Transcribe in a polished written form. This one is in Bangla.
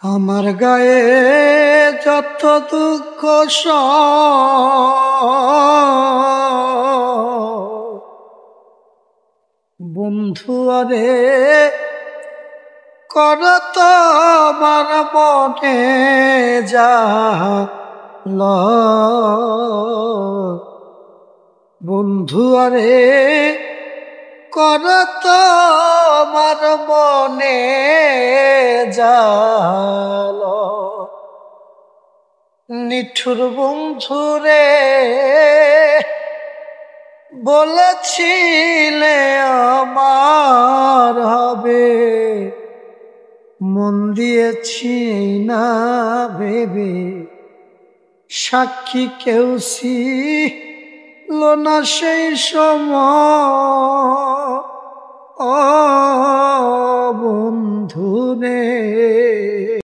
আমার গায়ে যত দুঃখ বন্ধু আরে করত আমার মনে জাল বন্ধু আরে করত আমার মনে জাল নিঠুর বন্ধুরে বলেছিলে আমার হবে, মন দিয়েছি না ভেবে সাক্ষী কেউ ছিল না সেই সময় বন্ধু রে।